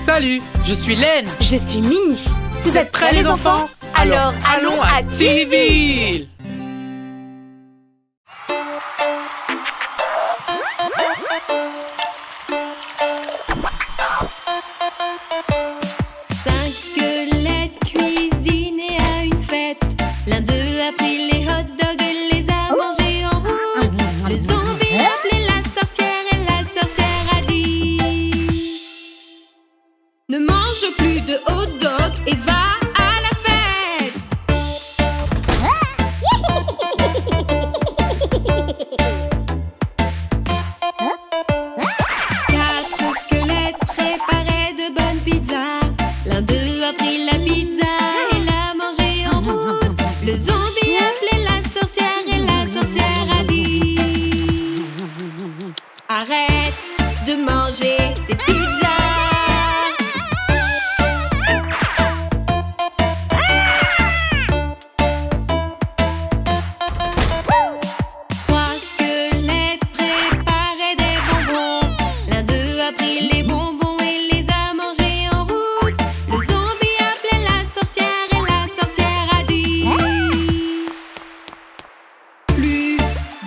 Salut, je suis Len. Je suis Minnie. Vous êtes prêts les enfants? Alors allons à Tiville. Cinq squelettes cuisinés à une fête. L'un d'eux a pris les hot dogs et les a mangés en route. Le zombie a appelé la sorcière et la sorcière a dit: ne mange plus de hot dog et va à la fête. Quatre squelettes préparaient de bonnes pizzas. L'un d'eux a pris la pizza et l'a mangée en route. Le zombie a appelé la sorcière et la sorcière a dit: arrête de manger des pizzas. Trois squelettes préparaient des bonbons. L'un d'eux a pris les bonbons et les a mangés en route. Le zombie a appelé la sorcière et la sorcière a dit: plus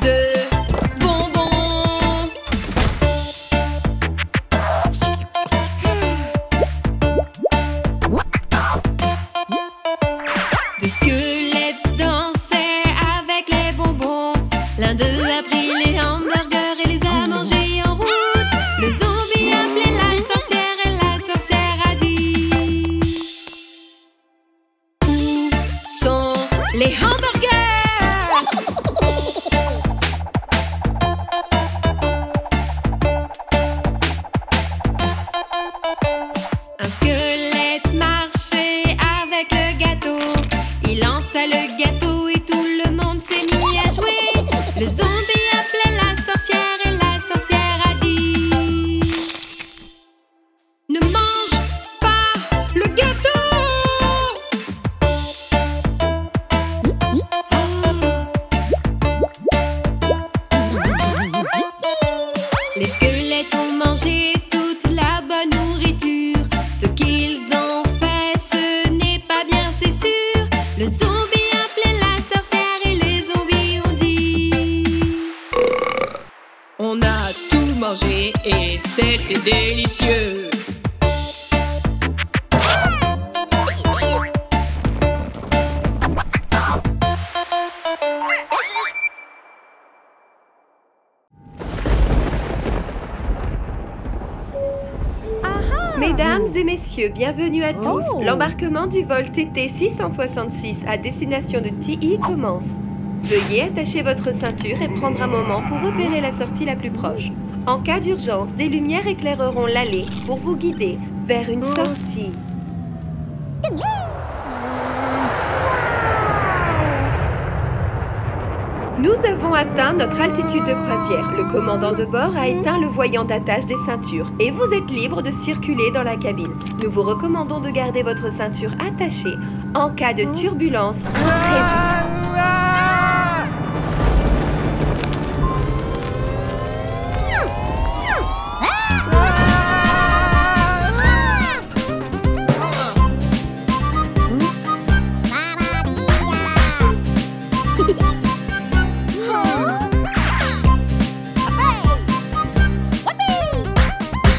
de bonbons. Deux squelettes dansaient avec les bonbons. L'un d'eux a pris les hamburgers et les a mangés en route. Le zombie a appelé la sorcière et la sorcière a dit: où sont les hamburgers? Un squelette marchait avec le gâteau. Il lança le gâteau et tout le monde s'est mis à jouer. Le zombie appelait la sorcière et la sorcière a dit: ne mange pas le gâteau. Les squelettes ont mangé toute la bonne nourriture. Ce qu'ils ont fait, ce n'est pas bien, c'est sûr. Le zombie appelait la sorcière et les zombies ont dit: On a tout mangé et c'était délicieux. Mesdames et messieurs, bienvenue à tous. L'embarquement du vol TT 666 à destination de TI commence. Veuillez attacher votre ceinture et prendre un moment pour repérer la sortie la plus proche. En cas d'urgence, des lumières éclaireront l'allée pour vous guider vers une sortie. Nous avons atteint notre altitude de croisière. Le commandant de bord a éteint le voyant d'attache des ceintures et vous êtes libre de circuler dans la cabine. Nous vous recommandons de garder votre ceinture attachée en cas de turbulence imprévue.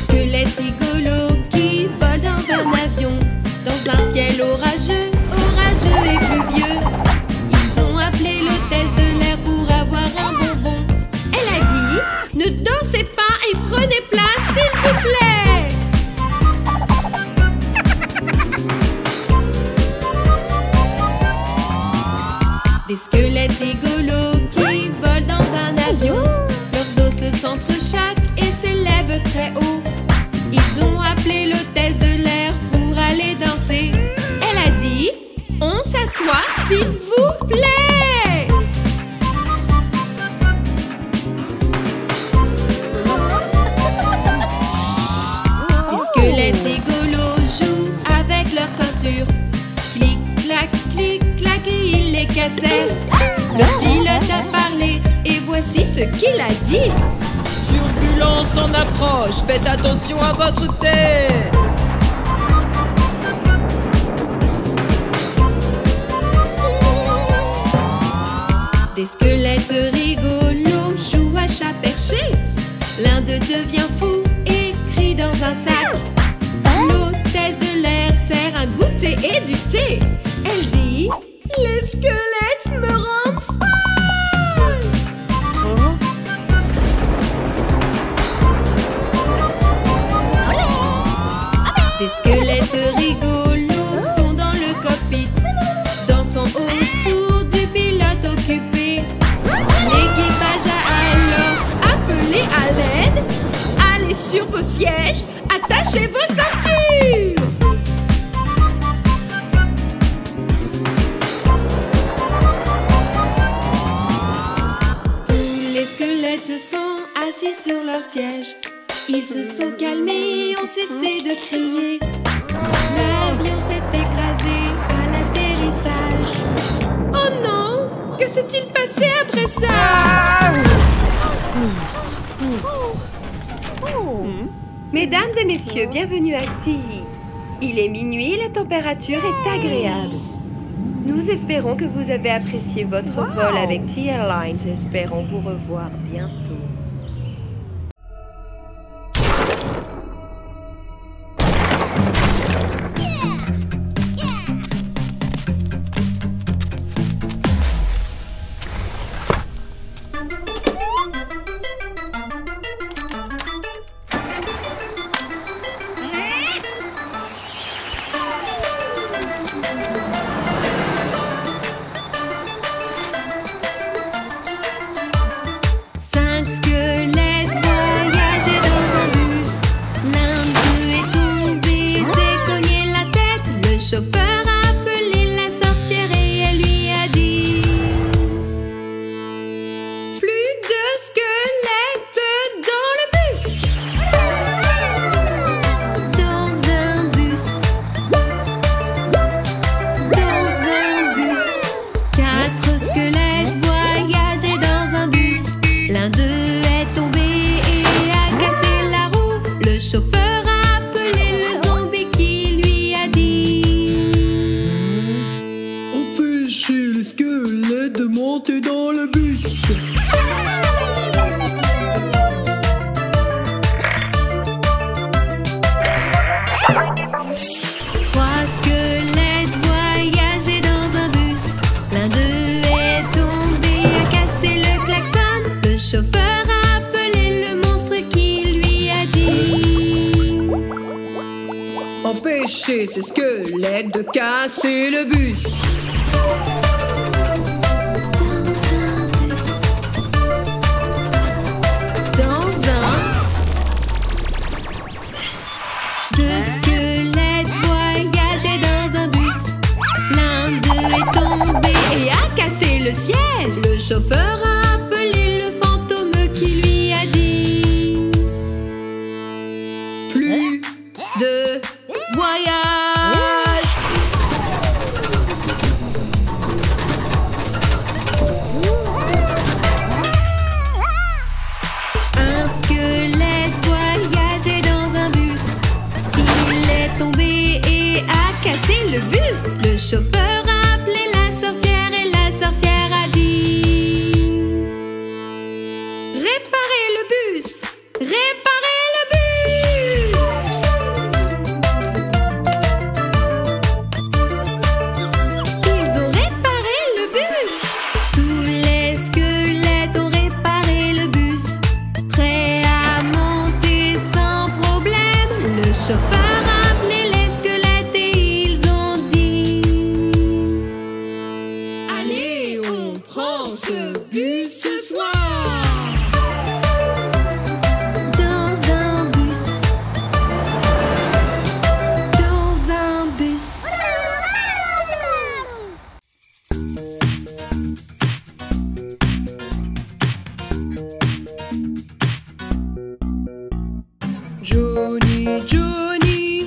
Squelettes rigolos qui volent dans un avion, dans un ciel orageux, orageux et pluvieux. Ils ont appelé l'hôtesse de l'air pour avoir un bonbon. Elle a dit: ne dansez pas et prenez place, s'il vous plaît. Des squelettes rigolos qui volent dans un avion. Leurs os se s'entrechoquent et s'élèvent très haut. Ils ont appelé l'hôtesse de l'air pour aller danser. Elle a dit: on s'assoit, s'il vous plaît. Les squelettes rigolos jouent avec leur ceinture. Clic, clac, et il les cassait. Le pilote a parlé et voici ce qu'il a dit. Turbulence en approche, faites attention à votre tête. un sac. L'hôtesse de l'air sert un goûter et du thé. Elle dit: les squelettes me rendent folle. Des squelettes rigolos sont dans le cockpit, dansant autour du pilote occupé. L'équipage a alors appelé à l'aide. Allez sur vos sièges, attachez vos ceintures. Tous les squelettes se sont assis sur leur siège. Ils se sont calmés et ont cessé de crier. L'avion s'est écrasé à l'atterrissage. Oh non! Que s'est-il passé après ça? Mesdames et messieurs, bienvenue à TII. Il est minuit et la température est agréable. Nous espérons que vous avez apprécié votre vol avec TII Airlines. Espérons vous revoir bientôt. Empêchez ces squelettes de casser le bus. Deux squelettes voyageaient dans un bus. L'un d'eux est tombé et a cassé le siège. Le chauffeur a appelé le fantôme qui lui a dit: plus de voyage. Un squelette voyageait dans un bus. Il est tombé et a cassé le bus. Le chauffeur a appelé la sorcière et la sorcière a dit: réparez le bus, réparez le bus. Ils ont réparé le bus. Tous les squelettes ont réparé le bus, prêts à monter sans problème. Le chauffeur a appelé les squelettes et ils ont dit: allez, on prend ce bus ce soir. Dans un bus. Dans un bus. Johnny, Johnny,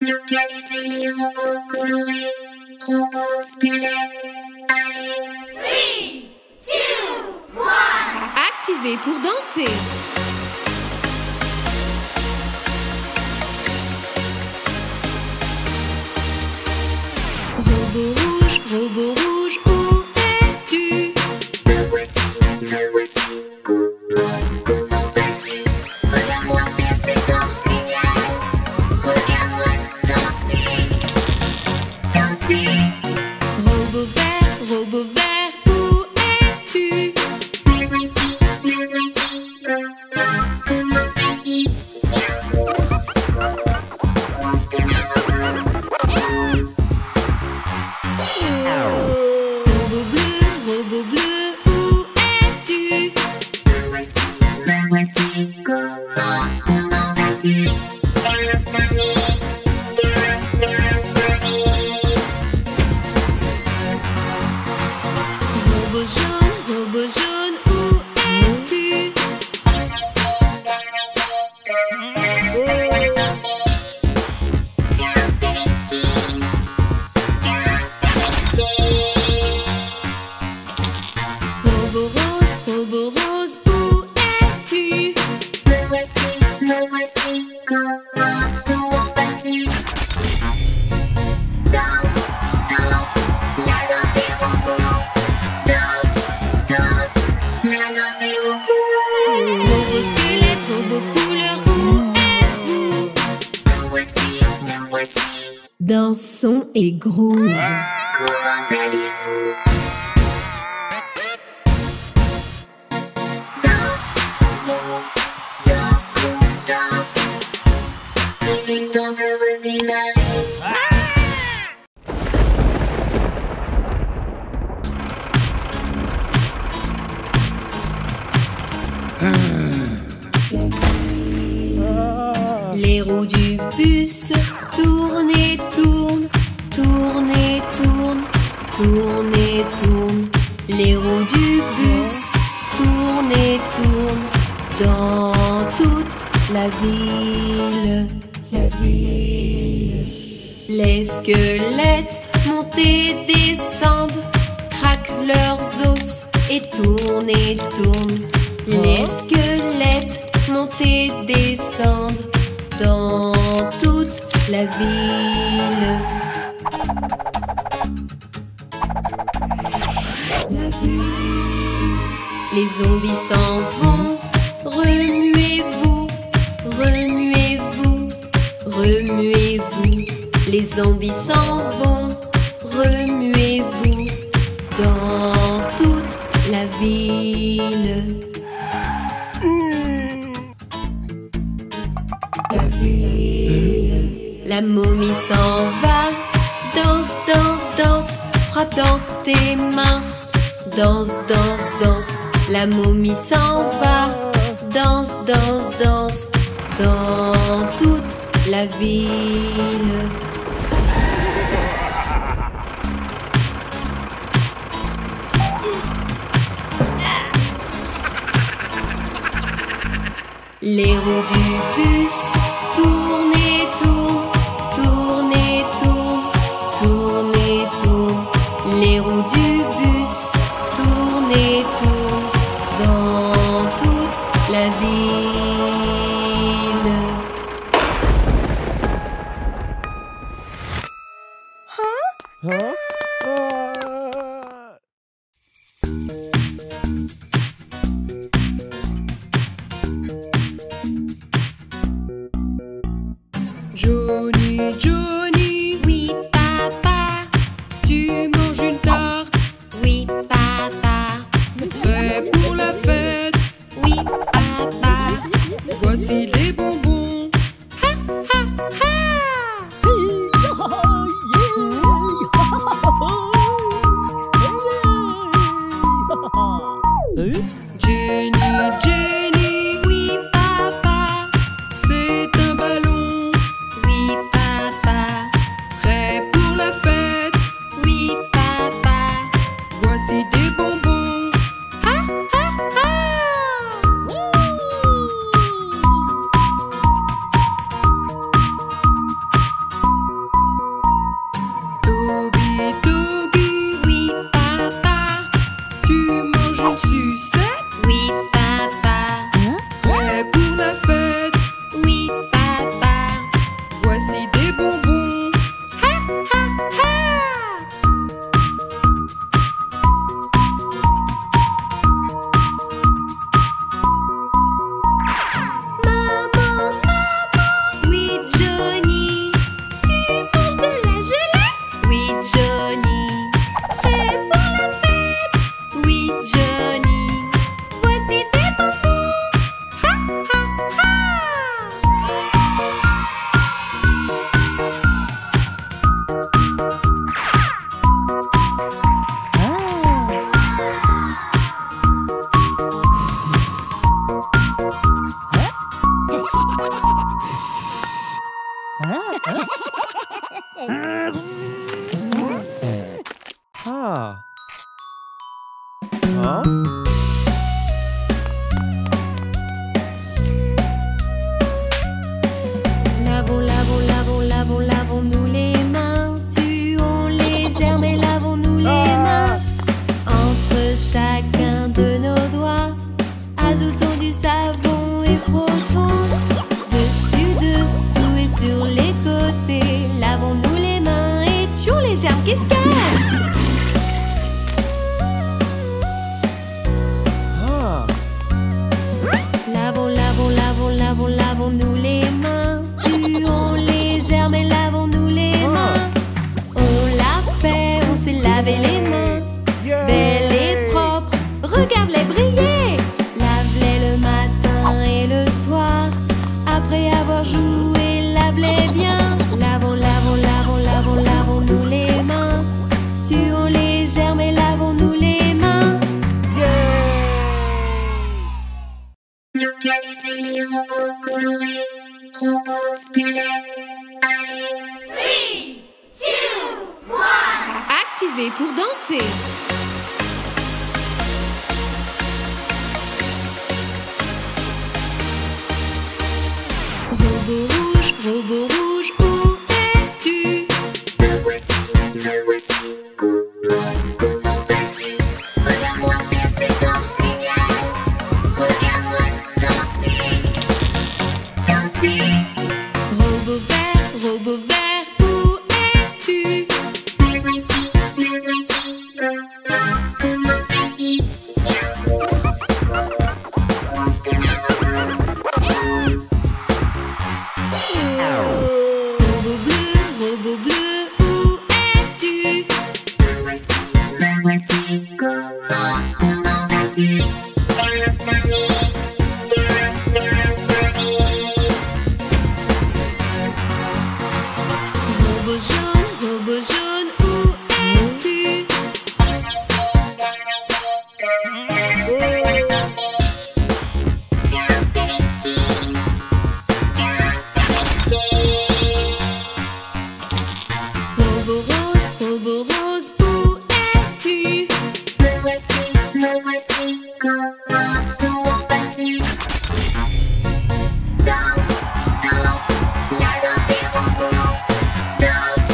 Localisez les robots colorés, robots squelettes, allez. 3, 2, 1. Activez pour danser. Robot rouge, où es-tu? Me voici, comment vas-tu? Regarde-moi faire cette danse géniale. Regarde-moi danser. Robot vert, où es-tu? Me voici, comment vas-tu? Viens, groove comme un robot, groove. Robot bleu, où es-tu? Me voici, comment vas-tu? Danse la nuit, danse la nuit. Robot jaune, où es-tu? Me voici, comment vas-tu? Danse avec style, danse avec style. Robot rose, où es-tu? Me voici, comment vas-tu? Danse, la danse des robots. Danse, la danse des robots. Robot squelette, robot couleur, où êtes-vous? Nous voici, Dansons et groove. comment allez-vous? Danse, groove, danse. Il est temps de redémarrer. Les roues du bus tournent et tournent, tournent et tournent, tournent et tournent. Les roues du bus tournent et tournent dans toute la ville. Les squelettes montent et descendent, craquent leurs os et tournent et tournent. Les squelettes montent et descendent dans toute la ville. Les zombies s'en vont, remuez-vous, remuez-vous, remuez-vous. Les zombies s'en vont, remuez-vous dans toute la ville. La momie s'en va, danse, danse, danse, frappe dans tes mains. Danse, danse, danse, la momie s'en va, danse, danse, danse, dans toute la ville. Les roues du bus tournent et tournent, tournent et tournent, tournent et tournent. Les roues du bus tournent et tournent dans toute la ville. Ah. Hein? Lavons-nous les mains. Tuons les germes et lavons-nous les mains. Entre chacun de nos doigts, ajoutons du savon et frottons. Dessus, dessous et sur les côtés, lavons-nous les mains et tuons les germes qui se cachent. Lavons-nous les mains. Tuons les germes et lavons-nous les mains. On l'a fait, on s'est lavé les mains. Belle et propre, regarde-les briller. Lave-les le matin et le soir. Après avoir joué, lave-les bien. Lavons-nous les mains. Tuons les germes et lavons-nous les mains. Localiser les robots colorés, robots squelettes, allez. 3, 2, 1. Activez pour danser. Robot rouge, où es-tu? Me voici, comment vas-tu? Regarde-moi faire cette danse géniale. Regarde-moi danser. Robot vert, où es-tu? Me voici, comment vas-tu? Viens, groove comme un robot, groove. Robot bleu, où es-tu? Me voici, comment vas-tu? Danse la nuit, danse la nuit. Robot jaune, où es-tu? Me voici, comment vas-tu? Danse avec style, Robot rose, où es-tu? Me voici, comment vas-tu? Danse, la danse des robots. Danse,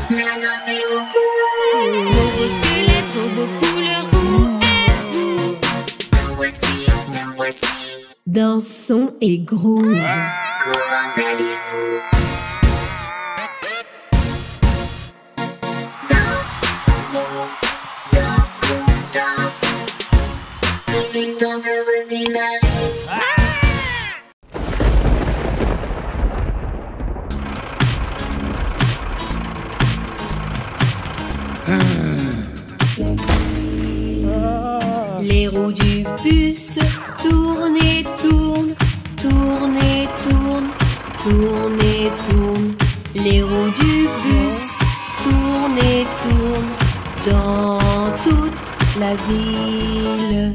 la danse des robots. Robot squelette, robot couleur, où êtes-vous? Nous voici, Dansons et groove. comment allez-vous? Danse, groove, danse. Il est temps de redémarrer. Les roues du bus tournent et tournent, tournent et tournent, tournent et tournent. Les roues du bus tournent et tournent dans toute la ville.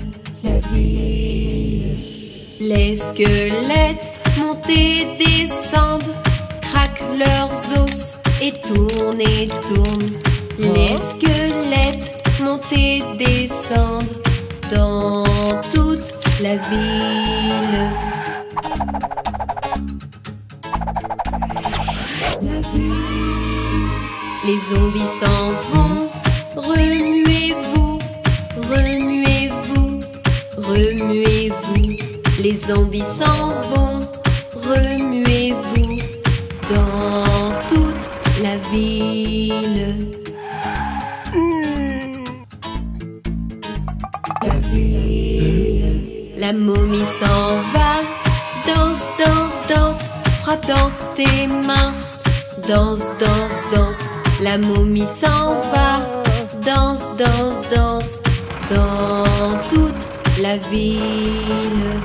Les squelettes montent et descendent, craquent leurs os et tournent et tournent. Les squelettes montent et descendent dans toute la ville. Les zombies s'en vont, remuez-vous, remuez-vous, remuez-vous. Les zombies s'en vont, remuez-vous dans toute la ville. La momie s'en va, danse, danse, danse, frappe dans tes mains. Danse, danse, danse, la momie s'en va, danse, danse, danse, dans toute la ville.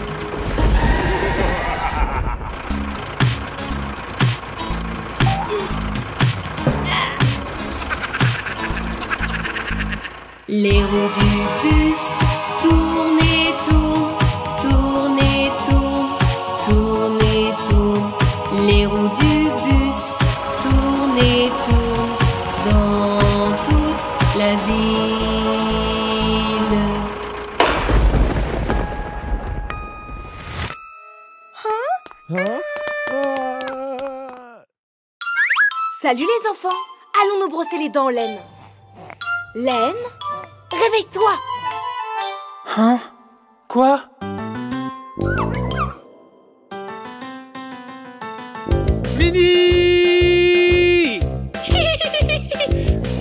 Les roues du bus tournent et tournent, tournent et tournent, tournent et tournent. Les roues du bus Salut les enfants. Allons nous brosser les dents, Laine. Laine, réveille-toi. Hein? Quoi? Mini!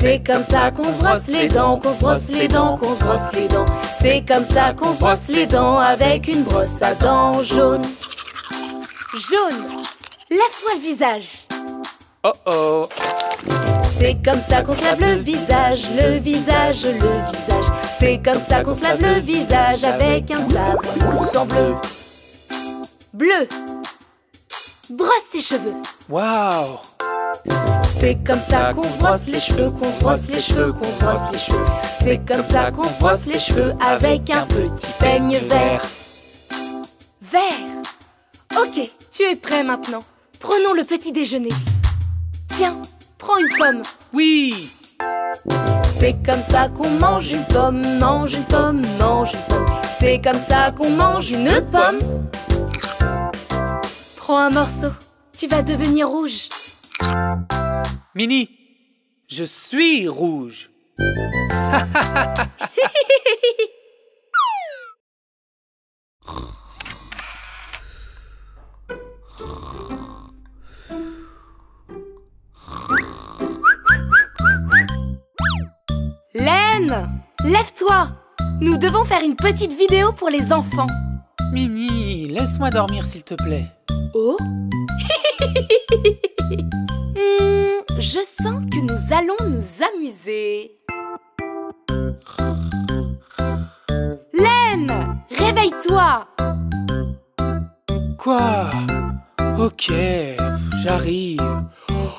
C'est comme ça qu'on se brosse les dents, qu'on se brosse les dents, qu'on se brosse les dents. C'est comme ça qu'on se brosse les dents avec une brosse à dents jaune. Jaune, lève-toi le visage. Oh oh! C'est comme ça qu'on se lave le visage, le visage, le visage. C'est comme ça qu'on se lave le visage avec un savon au sang bleu. Bleu, brosse tes cheveux. Waouh! C'est comme ça qu'on se brosse les cheveux, qu'on se brosse les cheveux, qu'on se brosse les cheveux. C'est comme ça qu'on se brosse les cheveux avec un petit peigne vert. Vert. Ok, tu es prêt maintenant. Prenons le petit déjeuner. Tiens, prends une pomme. Oui! C'est comme ça qu'on mange une pomme, mange une pomme, mange une pomme. C'est comme ça qu'on mange une pomme. Prends un morceau, tu vas devenir rouge. Mini, je suis rouge. Laine, lève-toi. Nous devons faire une petite vidéo pour les enfants. Mini, laisse-moi dormir s'il te plaît. Oh. Je sens que nous allons nous amuser. Laine, réveille-toi. Quoi? Ok, j'arrive. Oh.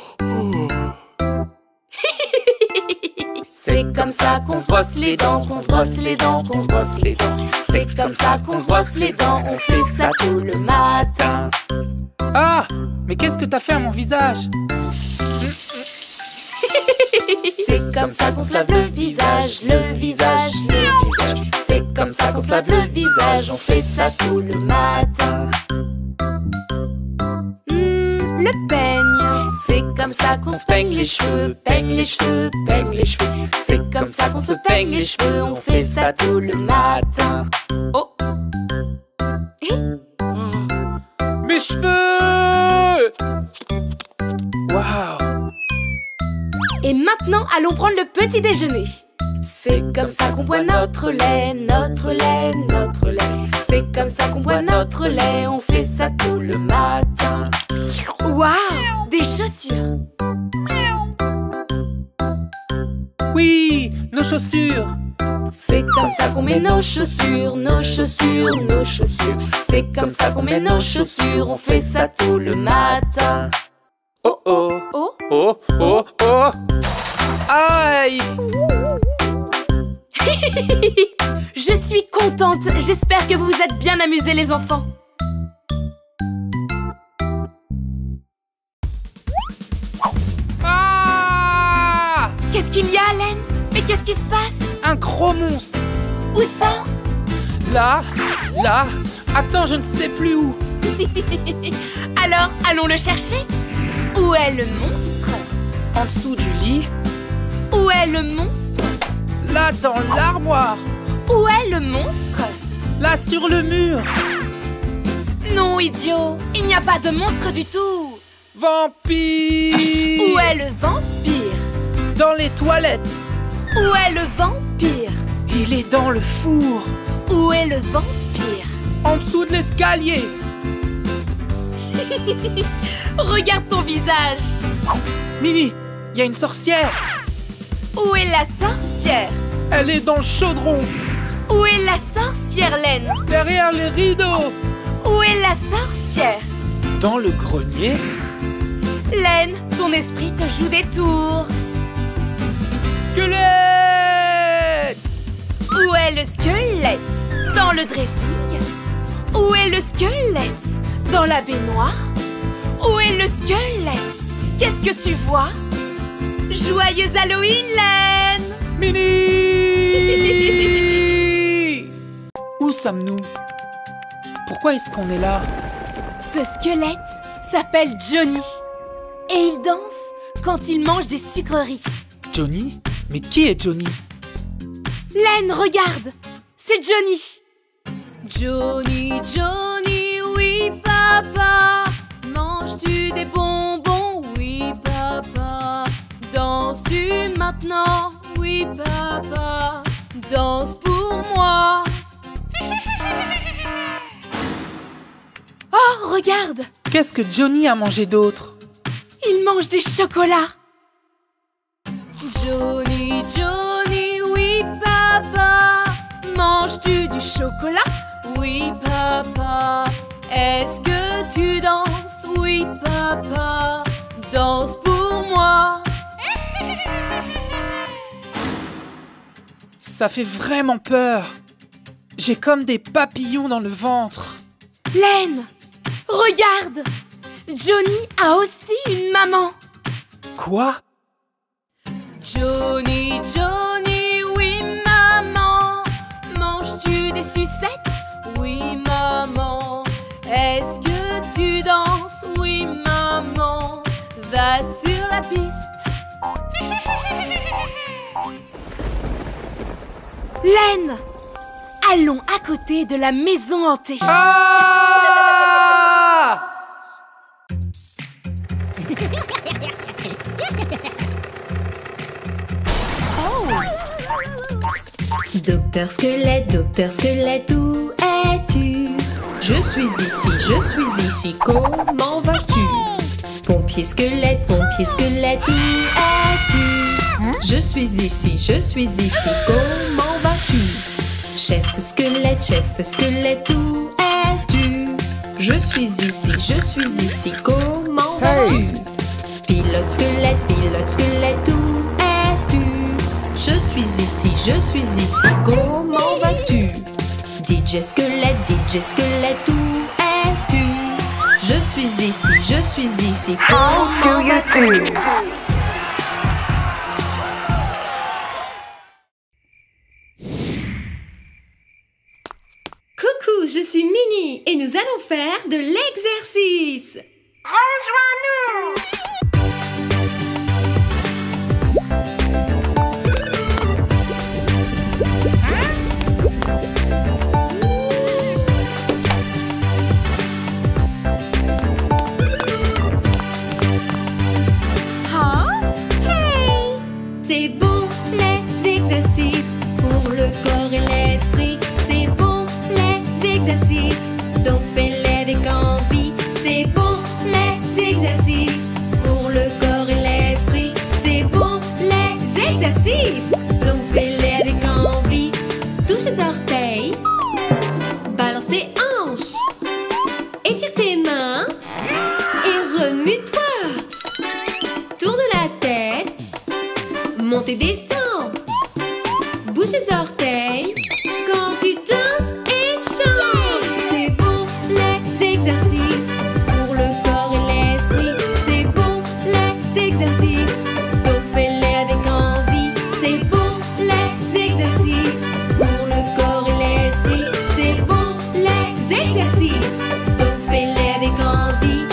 C'est comme ça qu'on se brosse les dents, qu'on se brosse les dents, qu'on se brosse les dents. C'est comme ça qu'on se brosse les dents, on fait ça tout le matin. Ah! Mais qu'est-ce que t'as fait à mon visage? C'est comme ça qu'on se lave le visage, le visage, le visage. C'est comme ça qu'on se lave le visage, on fait ça tout le matin. Le peigne, c'est comme ça qu'on se peigne les cheveux, peigne les cheveux, peigne les cheveux. C'est comme ça qu'on se peigne les cheveux, on fait ça tout le matin. Oh! Mes cheveux! Waouh! Et maintenant, allons prendre le petit déjeuner. C'est comme ça qu'on boit notre lait, notre lait, notre lait. C'est comme ça qu'on boit notre lait, on fait ça tout le matin. Waouh! Des chaussures. Oui, nos chaussures. C'est comme ça qu'on met nos chaussures, nos chaussures, nos chaussures. C'est comme ça qu'on met nos chaussures, on fait ça tout le matin. Oh oh! Oh! Oh oh oh! Aïe! Je suis contente. J'espère que vous vous êtes bien amusés, les enfants. Ah! Qu'est-ce qu'il y a, Laine? Mais qu'est-ce qui se passe? Un gros monstre! Où ça? Là! Là! Attends, je ne sais plus où! Alors, allons le chercher. Où est le monstre? En dessous du lit? Où est le monstre? Là, dans l'armoire! Où est le monstre? Là, sur le mur! Non, idiot, il n'y a pas de monstre du tout. Vampire! Où est le vampire? Dans les toilettes! Où est le vampire? Il est dans le four! Où est le vampire? En dessous de l'escalier! Regarde ton visage. Mini, il y a une sorcière! Où est la sorcière? Elle est dans le chaudron! Où est la sorcière, Laine? Derrière les rideaux! Où est la sorcière? Dans le grenier? Laine, ton esprit te joue des tours. Squelette! Où est le squelette? Dans le dressing? Où est le squelette? Dans la baignoire? Où est le squelette? Qu'est-ce que tu vois? Joyeux Halloween, Laine! Mini! Où sommes-nous? Pourquoi est-ce qu'on est là? Ce squelette s'appelle Johnny. Et il danse quand il mange des sucreries. Johnny? Mais qui est Johnny? Laine, regarde! C'est Johnny! Johnny, Johnny, oui papa. Manges-tu des bonbons? Oui papa. Danses-tu maintenant? Oui papa. Danse pour moi. Oh, regarde! Qu'est-ce que Johnny a mangé d'autre? Il mange des chocolats. Johnny, Johnny, oui papa. Manges-tu du chocolat? Oui papa. Est-ce que tu danses? Oui papa. Danse pour moi. Ça fait vraiment peur. J'ai comme des papillons dans le ventre. Laine, regarde! Johnny a aussi une maman. Quoi? Johnny, Johnny, oui maman. Manges-tu des sucettes? Oui maman. Est-ce que tu danses? Oui maman. Va sur la piste. Laine, allons à côté de la maison hantée. Ah! Docteur Squelette, où es-tu? Je suis ici, comment vas-tu? Pompier Squelette, où es-tu? Je suis ici, comment vas-tu? Chef Squelette, où es-tu? Je suis ici, comment vas-tu? Pilote Squelette, où es-tu? Je suis ici, comment vas-tu? DJ Squelette, où es-tu? Je suis ici, comment vas-tu? Coucou, je suis Minnie et nous allons faire de l'exercice. Rejoins-nous! C'est bon les exercices pour le corps et l'esprit. C'est bon les exercices, donc fais-les avec envie. C'est bon les exercices pour le corps et l'esprit. C'est bon les exercices, donc fais-les avec envie. Touche tes orteils, balance tes hanches, étire tes mains et remue-toi. Tourne la tête, monte et descends. Bouge tes orteils quand tu danses et chantes. C'est bon les exercices pour le corps et l'esprit. C'est bon les exercices, donc fais-les avec envie. C'est bon les exercices pour le corps et l'esprit. C'est bon les exercices, donc fais-les avec envie.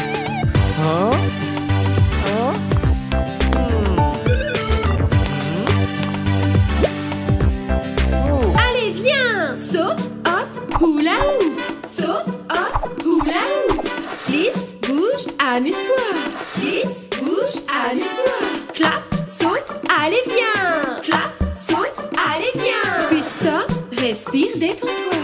Allez, viens! Saute, hop, hula hoop. Saute, hop, hula hoop. Glisse, bouge, amuse-toi. Glisse, bouge, amuse-toi. Clap, saute, allez, viens. Clap, saute, allez, viens. Puis stop, respire, détends-toi.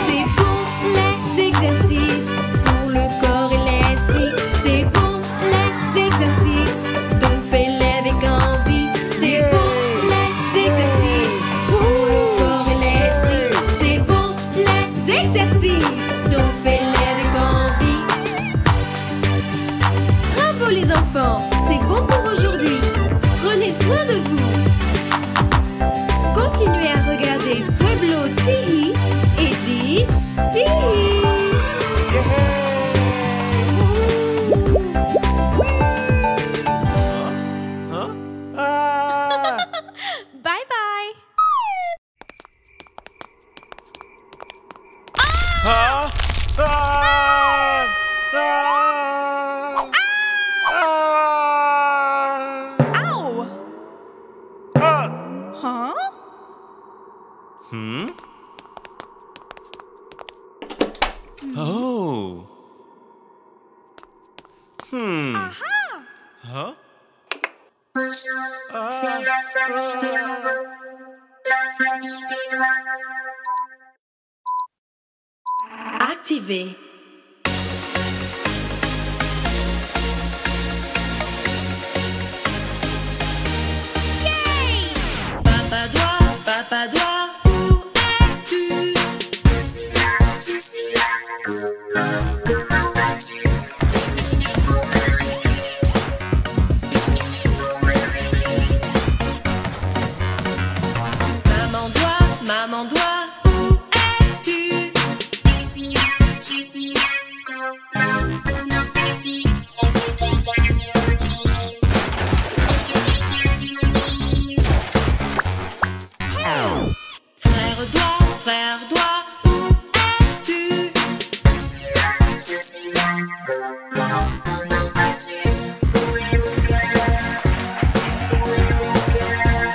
C'est bon les exercices pour le corps et l'esprit. C'est bon les exercices, donc fais-les avec envie. C'est bon les exercices pour le corps et l'esprit. C'est bon les exercices, donc fais-les avec envie. Bravo les enfants, c'est bon pour aujourd'hui. Prenez soin de vous. Continuez à regarder Oh. Bonjour, c'est la famille des robots, la famille des doigts. Activé. Papa doigt, où es-tu? Je suis là, comment vas-tu? Une minute pour me régler, une minute pour me régler. Maman doigt, où es-tu? Je suis là, comment vas-tu? Est-ce que quelqu'un a vu mon huile? Est-ce que quelqu'un a vu mon huile? Frère doigt, où es-tu? Je suis là, comment vas-tu? Où est mon cœur? Où est mon cœur?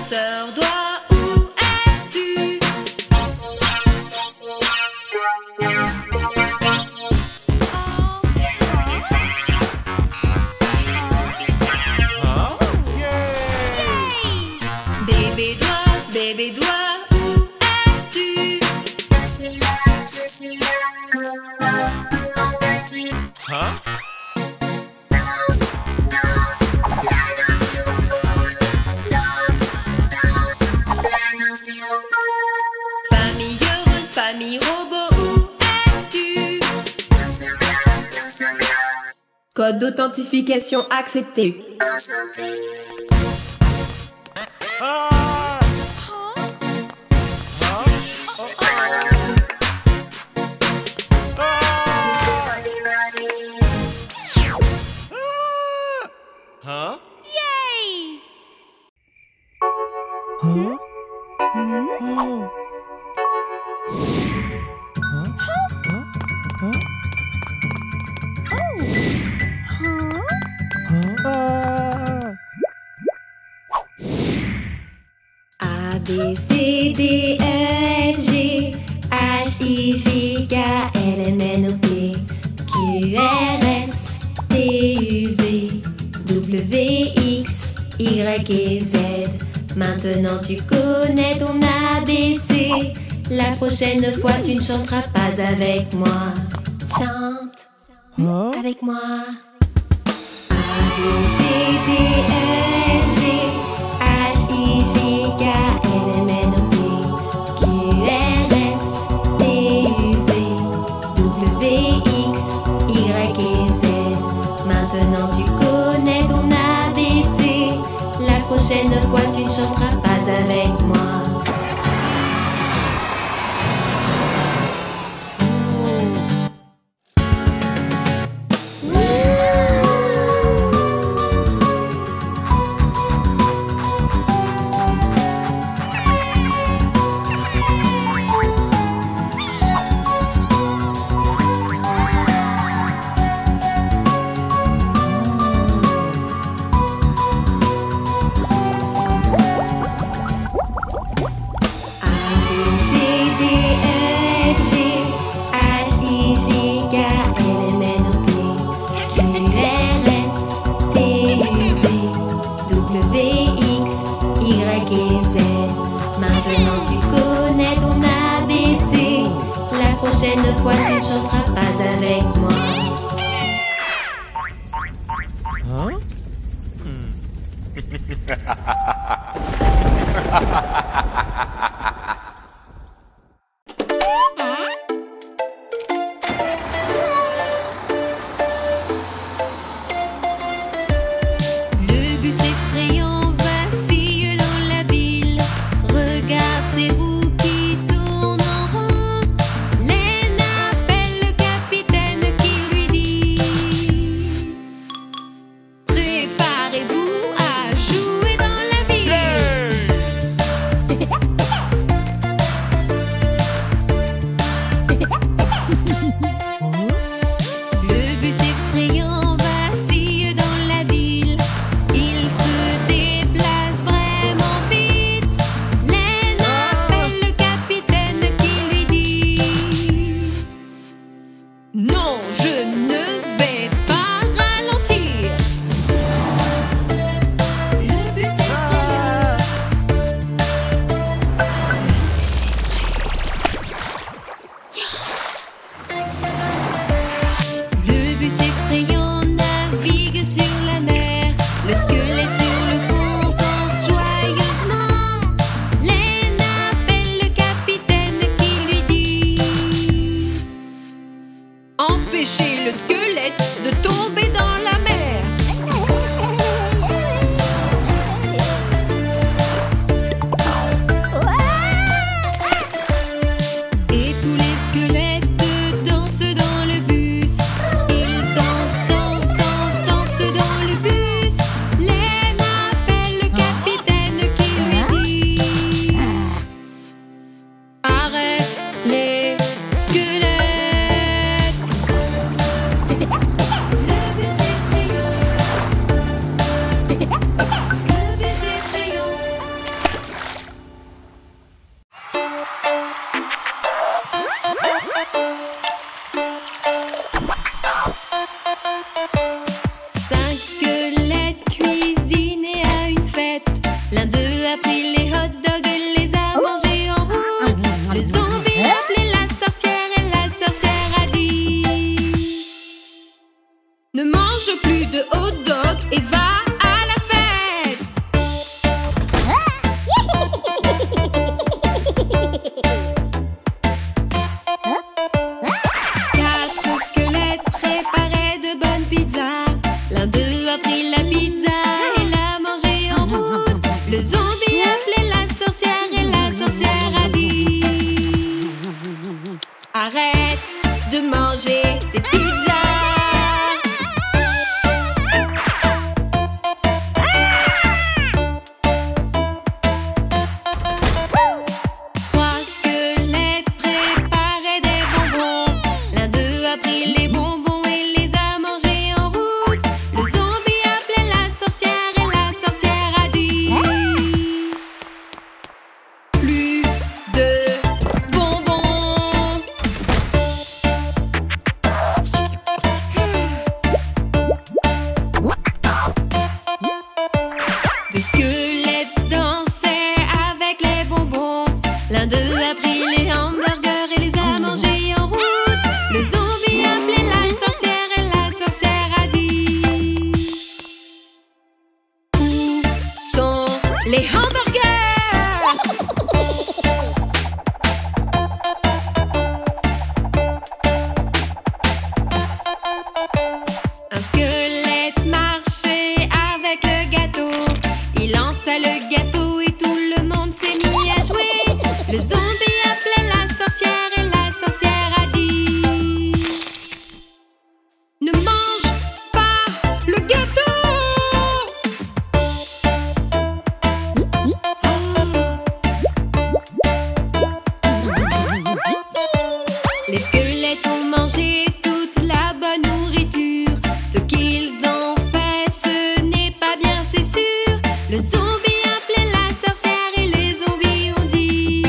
Sœur doigt, où es-tu? Je suis là, comment vas-tu? Le mot de passe, le mot de passe. Bébé doigt, où es-tu? Je suis là, comment vas-tu? Danse, la danse du robot. Danse, la danse du robot. Famille heureuse, famille robot, où es-tu? Nous sommes là, Code d'authentification accepté. enchanté. Suis-je il faut redémarrer. A, B, C, D, E, F, G, H, I, J, K, L, M, N, O, P, Q, R, S, T, U, V, W, X, Y et Z. Maintenant tu connais ton ABC. La prochaine fois tu ne chanteras pas avec moi. Chante avec moi. A, B, C, D, E, F, G, H, I, J, K, L, M, N, O, P, Q, R, S, T, U, V, W, X, Y et Z. Maintenant tu connais ton ABC. La prochaine fois tu ne chanteras pas avec moi. Prochaine fois tu ne chanteras pas avec moi. Le bus effrayant vacille dans la ville. Regarde ses roues qui tournent en rond. Len appelle le capitaine qui lui dit: préparez-vous à jouer dans la ville. Arrête de manger des pizzas. Trois squelettes préparaient des bonbons. L'un d'eux a pris les bonbons et les a mangés en route. Le zombie appelait la sorcière et la sorcière a dit: plus de bonbons. Deux squelettes dansaient avec les bonbons. L'un d'eux a pris les hamburgers et les a mangés en route. Le zombie appelait la sorcière et la sorcière a dit: où sont les hamburgers? Un squelette marchait avec le gâteau. Il lança le gâteau et tout le monde s'est mis à jouer. Le zombie appelait la sorcière et la sorcière a dit: ne mange pas le gâteau. Les squelettes ont mangé toute la bonne nourriture. Ce qu'ils ont fait, ce n'est pas bien, c'est sûr. Le zombie appelait la sorcière et les zombies ont dit: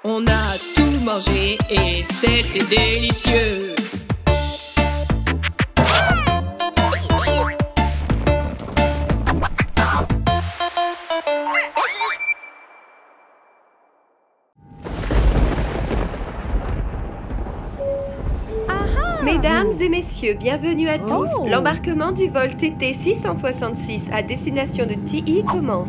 on a tout mangé et c'était délicieux. Mesdames et messieurs, bienvenue à tous. L'embarquement du vol TT 666 à destination de TI commence.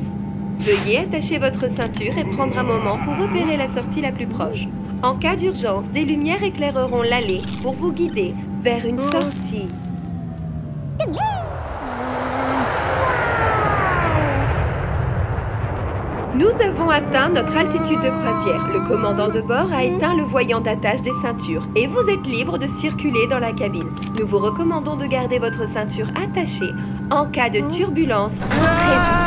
Veuillez attacher votre ceinture et prendre un moment pour repérer la sortie la plus proche. En cas d'urgence, des lumières éclaireront l'allée pour vous guider vers une sortie. Nous avons atteint notre altitude de croisière. Le commandant de bord a éteint le voyant d'attache des ceintures et vous êtes libre de circuler dans la cabine. Nous vous recommandons de garder votre ceinture attachée en cas de turbulence imprévue.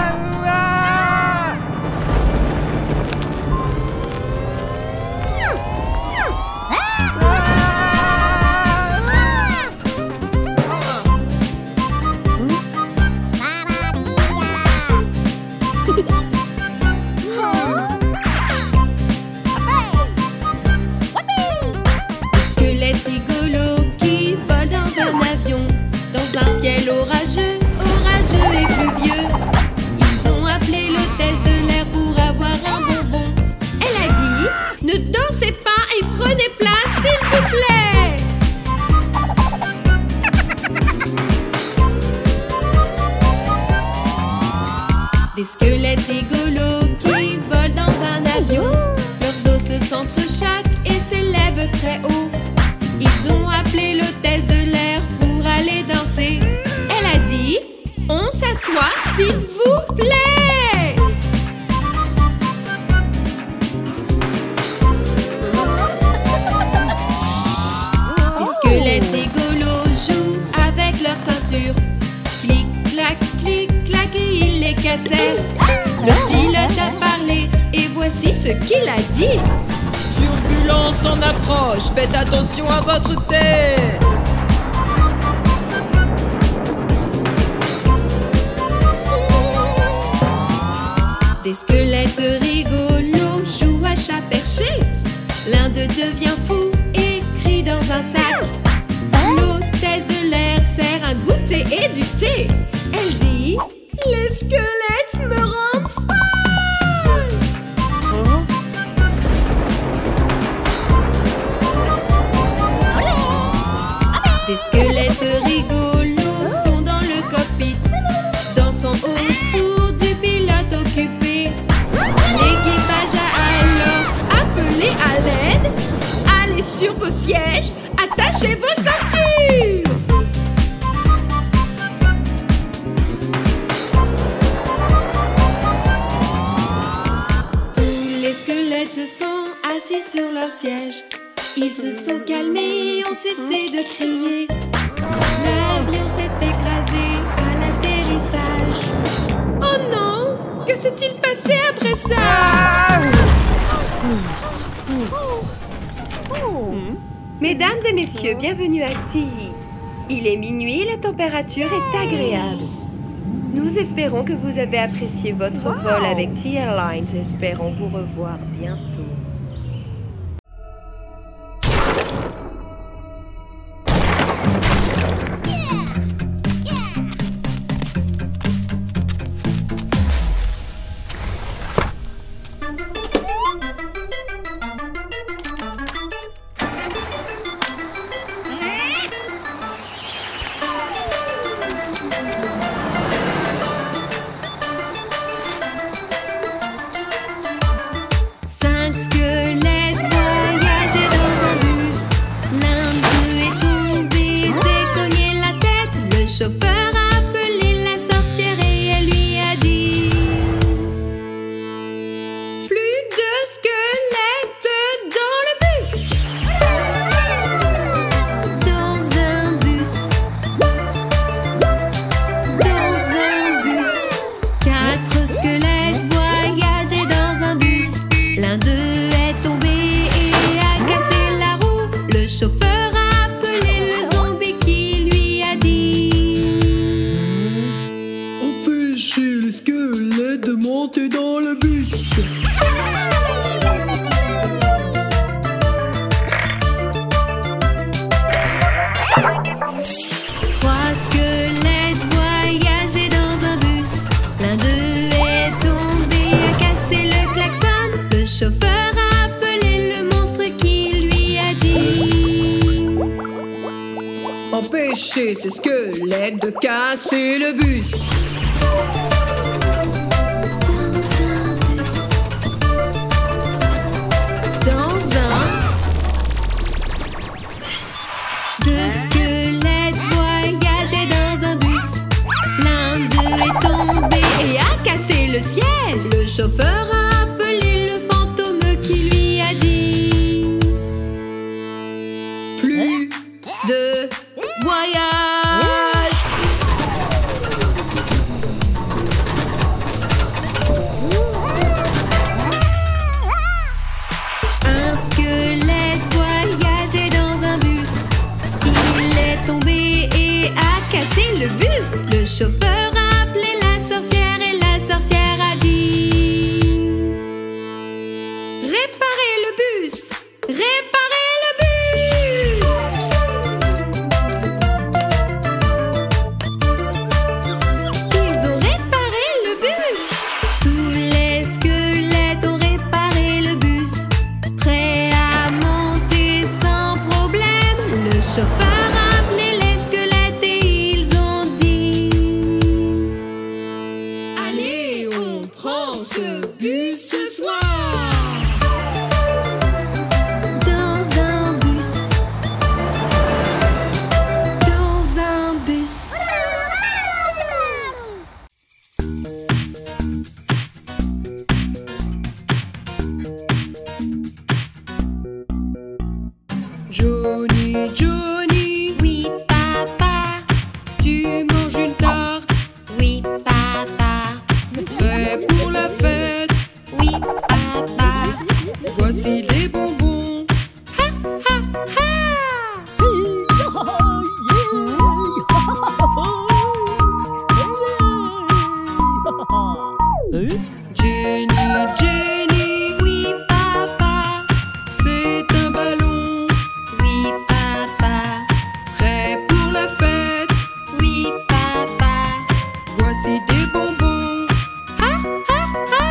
Orageux, orageux et pluvieux. Ils ont appelé l'hôtesse de l'air pour avoir un bonbon. Elle a dit: ne dansez pas et prenez place, s'il vous plaît. Des squelettes rigolos qui volent dans un avion. Leurs os se s'entrechoquent et s'élèvent très haut. Ils ont appelé l'hôtesse de l'air pour aller danser. Elle a dit: on s'assoit, s'il vous plaît. Les squelettes rigolos jouent avec leur ceinture. Clic, clac, et il les cassait. Le pilote a parlé et voici ce qu'il a dit: turbulence en approche, faites attention à votre tête. Des squelettes rigolos jouent à chat perché. L'un d'eux devient fou et crie dans un sac. L'hôtesse de l'air sert un goûter et du thé. Elle dit: les squelettes me rendent folle. Des squelettes rigolos sont dans le cockpit, dansant autour du pilote occupé. L'équipage a alors appelé à l'aide. Allez sur vos sièges, attachez vos ceintures. assis sur leur siège. Ils se sont calmés et ont cessé de crier. L'avion s'est écrasé à l'atterrissage. Oh non! Que s'est-il passé après ça? Mesdames et messieurs, bienvenue à TI. Il est minuit et la température est agréable. Nous espérons que vous avez apprécié votre vol avec TI Airlines. Espérons vous revoir bientôt. Empêcher ces squelettes de casser le bus. Dans un bus. Deux squelettes voyageaient dans un bus. L'un d'eux est tombé et a cassé le siège. Le chauffeur a appelé le fantôme qui lui a dit: plus de voyage. Un squelette voyageait dans un bus. Il est tombé et a cassé le bus. Le chauffeur a appelé la sorcière et la sorcière a dit: réparez le bus, réparez le bus. Le chauffeur a appelé les squelettes et ils ont dit: allez, on prend ce bus ce soir. Dans un bus. Dans un bus. Johnny, Johnny, Oui, papa. tu manges une tarte, Oui, papa. prêt pour la fête. Oui, papa. Voici des bonbons. Ha, ha, ha. Jenny, Jenny, Oui, papa. c'est un ballon, Oui, papa. prêt pour la fête. Oui, papa. Voici des bonbons. Ha, ha, ha.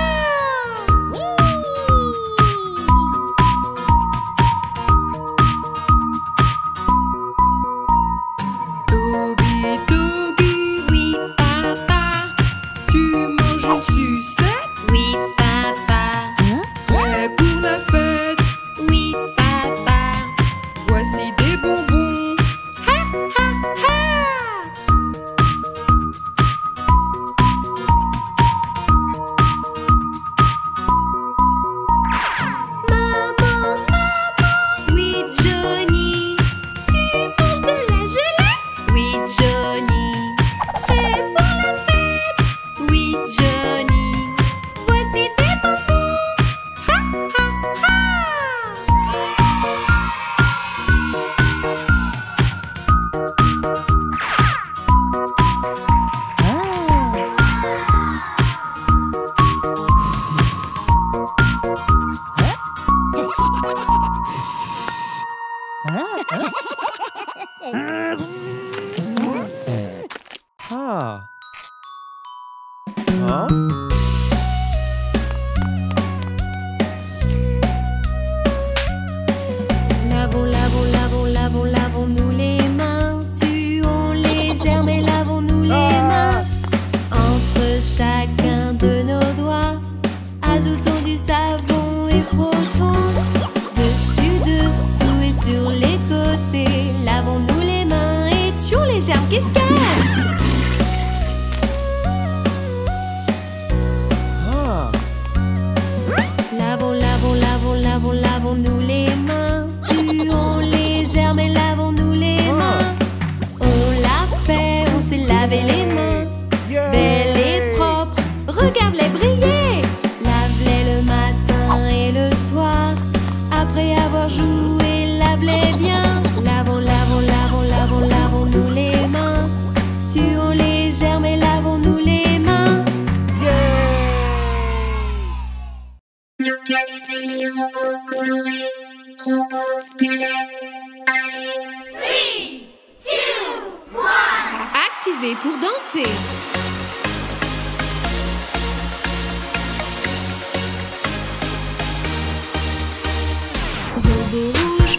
lavons-nous les mains. Tuons les germes et lavons-nous les mains. On l'a fait, on s'est lavé les mains. Belle et propre, regarde-les briller. Lave-les le matin et le soir. Après avoir joué, lave-les bien. Lavons, lavons, lavons, lavons, lavons-nous les mains. Tuons les germes et lavons-nous les mains. Localiser les robots colorés, robots squelettes, allez. 3, 2, 1. Activez pour danser.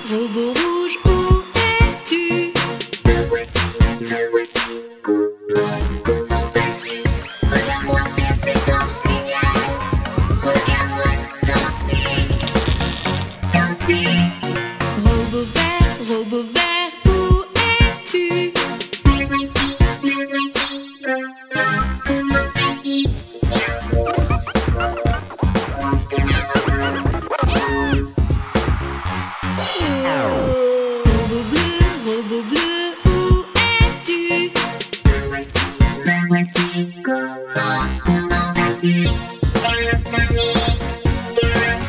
Robot rouge, où es-tu? Me voici, comment vas-tu? Regarde-moi faire cette danse géniale. Regarde-moi danser, danser. Robot vert, où es-tu? Me voici, comment vas-tu? Viens, groove comme un robot, groove. Robot bleu, où es-tu? Me voici, comment vas-tu? Danse la nuit, danse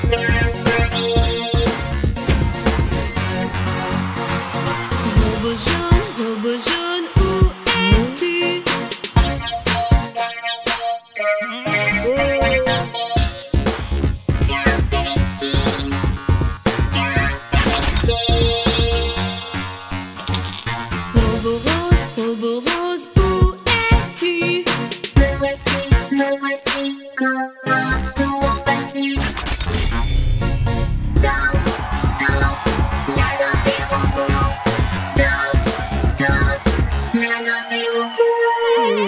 la nuit. Robot jaune, où es-tu? Me voici, comment vas-tu? Danse avec style, danse avec style. Robot rose, où es-tu? Me voici, comment vas-tu? Danse, la danse des robots. Danse, la danse des robots.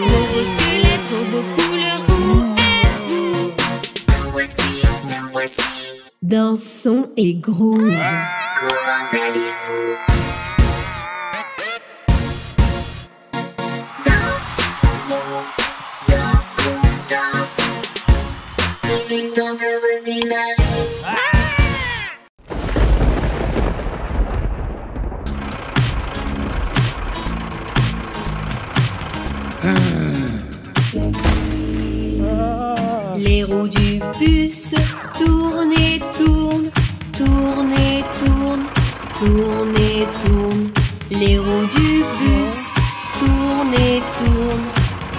Robot squelette, robot couleur, où êtes-vous? Nous voici, Dansons et groove. comment allez-vous? Danse, groove, danse. Il est temps de redémarrer. Les roues du bus tournent et tournent, tournent et tournent, tournent et tournent. Les roues du bus tournent et tournent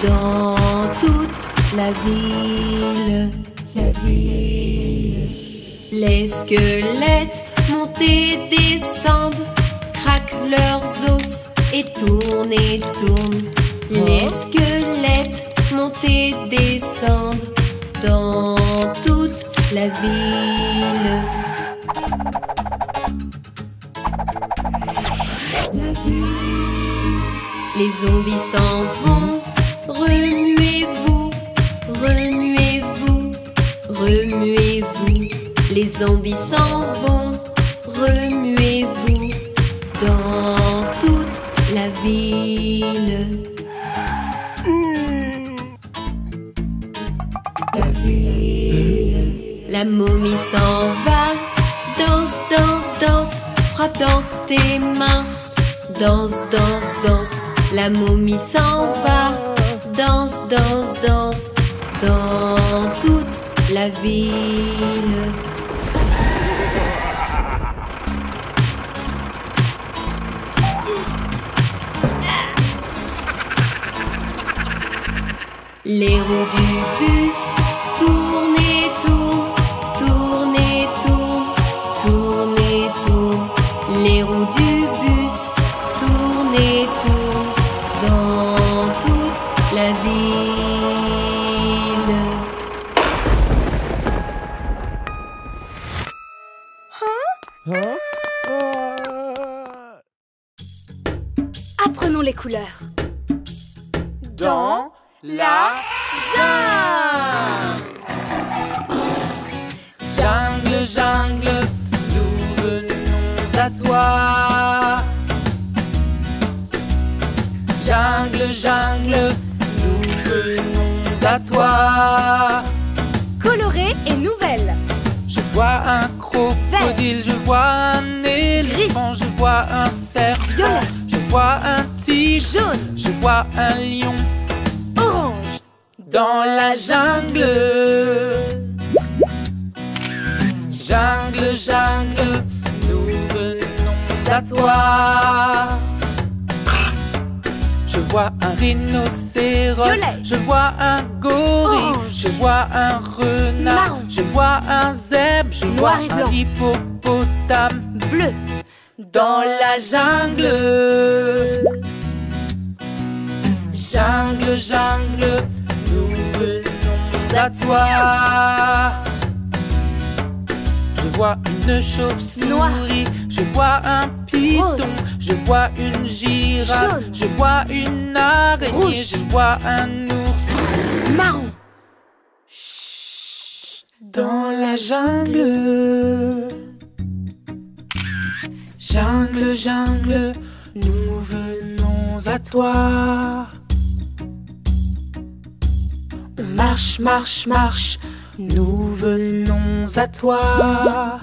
dans toute la ville. Les squelettes montent et descendent, craquent leurs os et tournent et tournent. Les squelettes montent et descendent dans toute la ville. Les zombies s'en vont, remuez-vous, remuez-vous, remuez-vous. Les zombies s'en vont, remuez-vous dans toute la ville. La momie s'en va, danse, danse, danse, frappe dans tes mains. Danse, danse, danse, la momie s'en va, danse, danse, danse, dans toute la ville. Les roues du bus tournent et tournent, tournent et tournent, tournent et tournent. Les roues du bus tournent et tournent dans toute la ville. Apprenons les couleurs. Dans la jungle. Jungle, jungle, nous venons à toi. Jungle, jungle, nous venons à toi. Colorée et nouvelle. Je vois un croc crocodile, je vois un éléphant, je vois un serpent, violet, je vois un tigre, jaune, je vois un lion orange. dans la jungle. Jungle, jungle, nous venons à toi. Je vois un rhinocéros, violet, je vois un gorille, orange, je vois un renard, marron, je vois un zèbre, je noir vois et un blanc, hippopotame bleu, dans la jungle. Jungle, jungle, nous venons à toi. Je vois une chauve-souris, noir, je vois un python, rose, je vois une girafe, jaune, je vois une araignée, rouge, je vois un ours marron. dans la jungle. Jungle, jungle, nous venons à toi. On marche, marche, marche, nous venons à toi.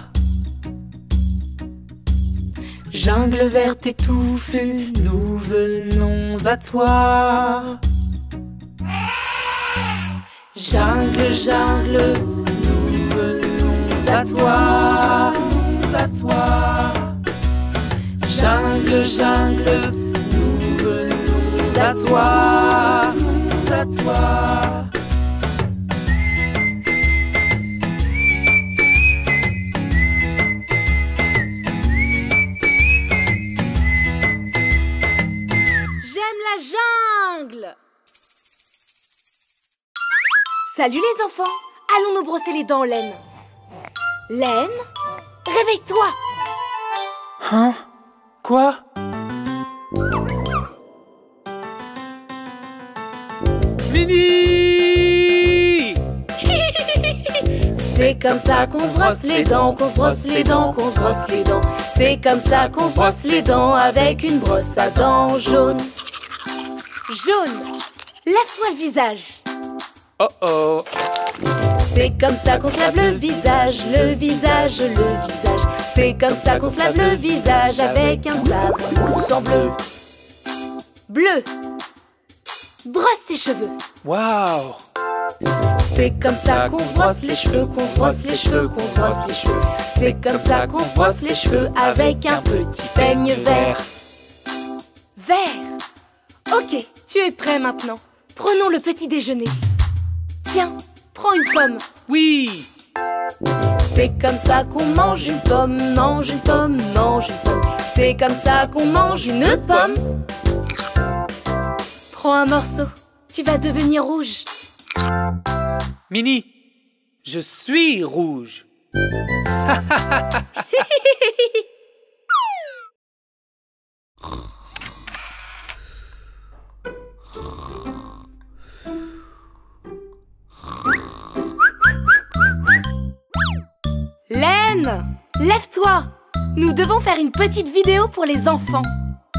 Jungle verte et touffue, nous venons à toi. Jungle, jungle, nous venons à toi, à toi. Jungle, jungle, nous venons à toi, à toi. J'aime la jungle. Salut les enfants. Allons nous brosser les dents, Laine. Laine, réveille-toi. Hein? Quoi? Mini! C'est comme ça qu'on se brosse les dents, qu'on se brosse les dents, qu'on se brosse les dents. C'est comme ça qu'on se brosse les dents avec une brosse à dents jaune. Jaune, lève-toi le visage. Oh oh! C'est comme ça qu'on se lave le visage, le visage, le visage. C'est comme ça qu'on se lave le visage avec un savon mousse en bleu. Bleu, brosse tes cheveux. Waouh! C'est comme ça qu'on se brosse les cheveux, qu'on se brosse les cheveux, qu'on se brosse les cheveux. C'est comme ça qu'on se brosse les cheveux avec un petit peigne vert. Vert. Ok, tu es prêt maintenant. Prenons le petit déjeuner. Tiens, prends une pomme. Oui! C'est comme ça qu'on mange une pomme, mange une pomme, mange une pomme. C'est comme ça qu'on mange une pomme. Prends un morceau, tu vas devenir rouge. Mini, je suis rouge. Laine, lève-toi. Nous devons faire une petite vidéo pour les enfants.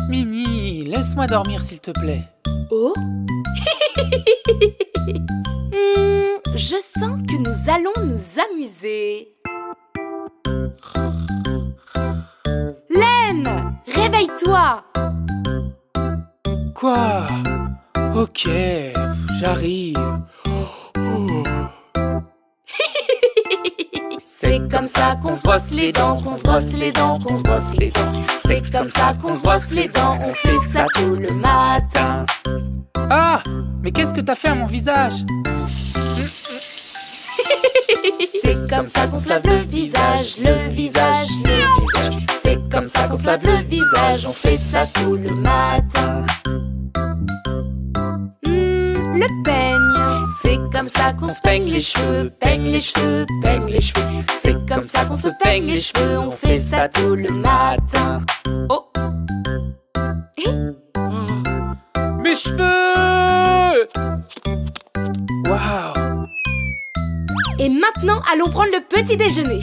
Mini, laisse-moi dormir s'il te plaît. Oh. Je sens que nous allons nous amuser. Laine, réveille-toi. Quoi? Ok, j'arrive. C'est comme ça qu'on se brosse les dents, qu'on se brosse les dents, qu'on se brosse les dents. C'est comme ça qu'on se brosse les dents, on fait ça tout le matin. Ah! Mais qu'est-ce que t'as fait à mon visage? C'est comme ça qu'on se lave le visage, le visage, le visage. C'est comme ça qu'on se lave le visage, on fait ça tout le matin. Le peigne, c'est comme ça qu'on se peigne les cheveux, peigne les cheveux, peigne les cheveux. C'est comme ça qu'on se peigne les cheveux, on fait ça tout le matin. Oh! Mes cheveux! Waouh! Et maintenant, allons prendre le petit déjeuner.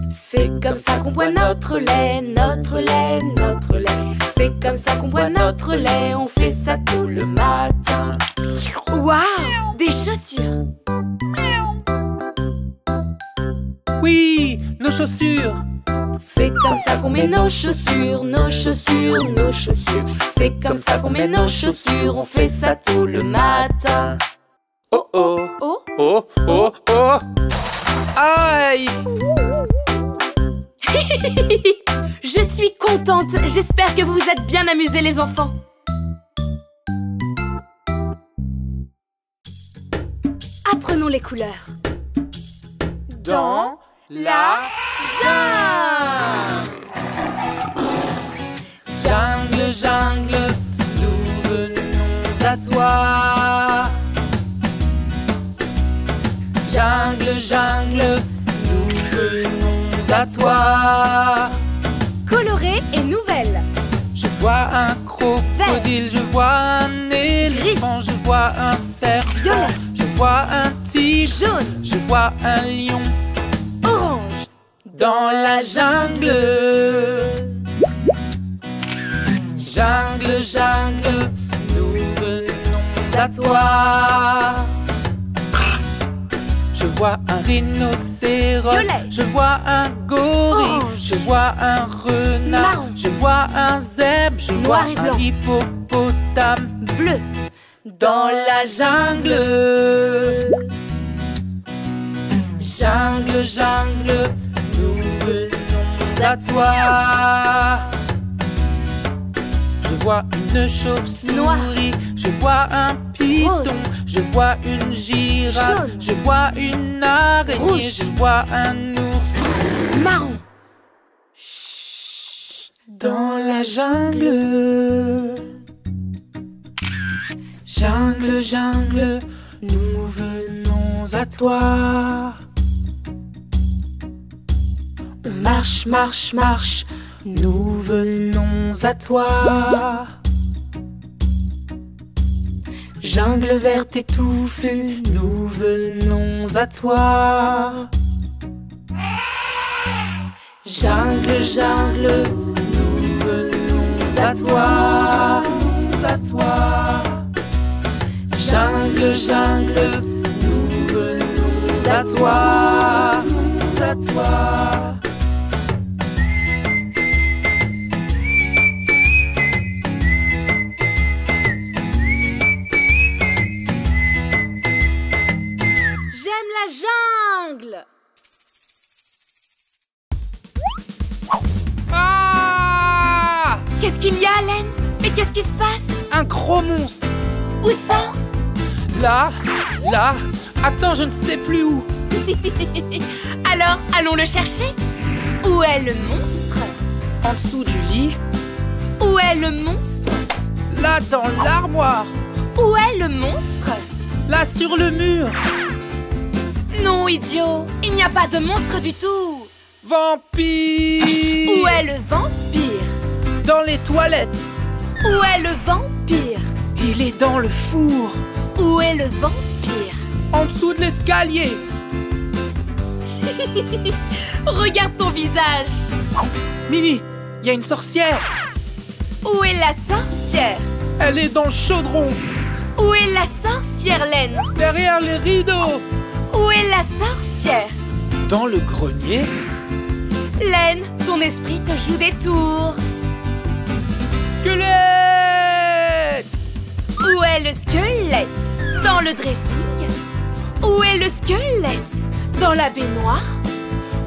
C'est comme ça qu'on boit notre lait, notre lait, notre lait. C'est comme ça qu'on boit notre lait, on fait ça tout le matin. Waouh! Des chaussures. Oui! Nos chaussures. C'est comme ça qu'on met nos chaussures, nos chaussures, nos chaussures. C'est comme ça qu'on met nos chaussures, on fait ça tout le matin. Oh oh, Oh, oh oh oh. Aïe! je suis contente, j'espère que vous vous êtes bien amusés les enfants. Apprenons les couleurs. Dans la jungle. jungle, jungle, nous venons à toi. Jungle, jungle, nous venons à toi. Colorée et nouvelle. Je vois un crocodile, je vois un éléphant, je vois un serpent, Violet. je vois un tigre, Jaune. je vois un lion. Orange. Dans la jungle. Jungle, jungle, nous venons à toi. Je vois un rhinocéros, Violet. je vois un gorille, Orange. je vois un renard, Marron. je vois un zèbre, je Noir vois et un blanc. hippopotame. Bleu. Dans la jungle. Jungle, jungle, nous venons à toi. Je vois une chauve-souris, Noir. je vois un python, Rose. je vois une girafe, Jaune. je vois une araignée, Rouge. je vois un ours. Marron. Dans la jungle. Jungle, jungle, nous venons à toi. On marche, marche, marche, nous venons à toi. Jungle verte et touffue, nous venons à toi. Jungle, jungle, nous venons à toi, à toi. Jungle, jungle, nous venons à toi, à toi. J'aime la jungle. Ah! Qu'est-ce qu'il y a, Alain? Mais qu'est-ce qui se passe? Un gros monstre! Où ça? Là, là, attends, je ne sais plus où. Alors, allons le chercher. Où est le monstre? En dessous du lit, Où est le monstre? là dans l'armoire, Où est le monstre? là sur le mur. Non, idiot, il n'y a pas de monstre du tout. Vampire! Où est le vampire? Dans les toilettes, Où est le vampire? il est dans le four, Où est le vampire? en dessous de l'escalier. Regarde ton visage. Mini, il y a une sorcière. Où est la sorcière? Elle est dans le chaudron, Où est la sorcière, Laine? derrière les rideaux, Où est la sorcière? dans le grenier. Laine, ton esprit te joue des tours. Squelette! Où est le squelette? Dans le dressing. Où est le squelette? Dans la baignoire.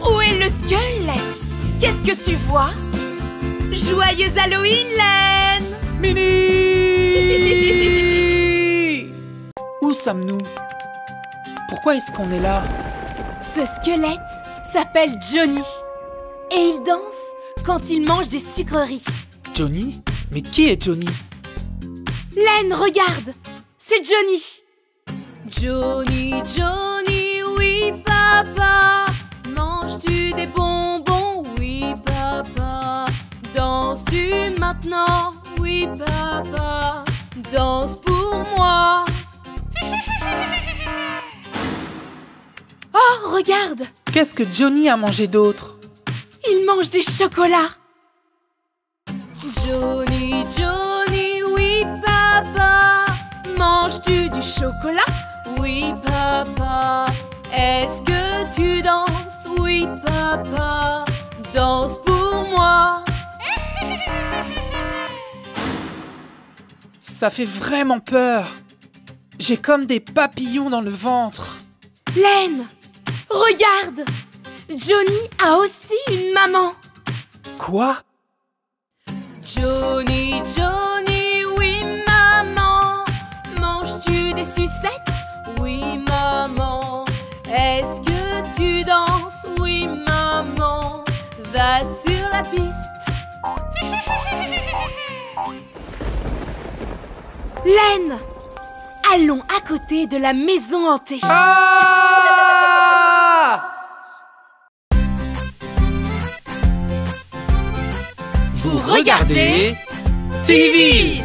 Où est le squelette? Qu'est-ce que tu vois? Joyeux Halloween, Laine! Mini! Où sommes-nous? Pourquoi est-ce qu'on est là? Ce squelette s'appelle Johnny. Et il danse quand il mange des sucreries. Johnny? Mais qui est Johnny? Laine, regarde! C'est Johnny! Johnny, Johnny, oui papa. Manges-tu des bonbons? Oui papa. Danses-tu maintenant? Oui papa. Danse pour moi. Oh, regarde! Qu'est-ce que Johnny a mangé d'autre? Il mange des chocolats. Johnny, Johnny, oui papa. Manges-tu du chocolat? Oui papa. Est-ce que tu danses? oui papa, danse pour moi. Ça fait vraiment peur. J'ai comme des papillons dans le ventre. Len, regarde, Johnny a aussi une maman. Quoi? Johnny, Johnny, oui maman. Manges-tu des sucettes? Oui maman. Est-ce que tu danses? Oui maman. Va sur la piste. Len, allons à côté de la maison hantée. Vous regardez TV.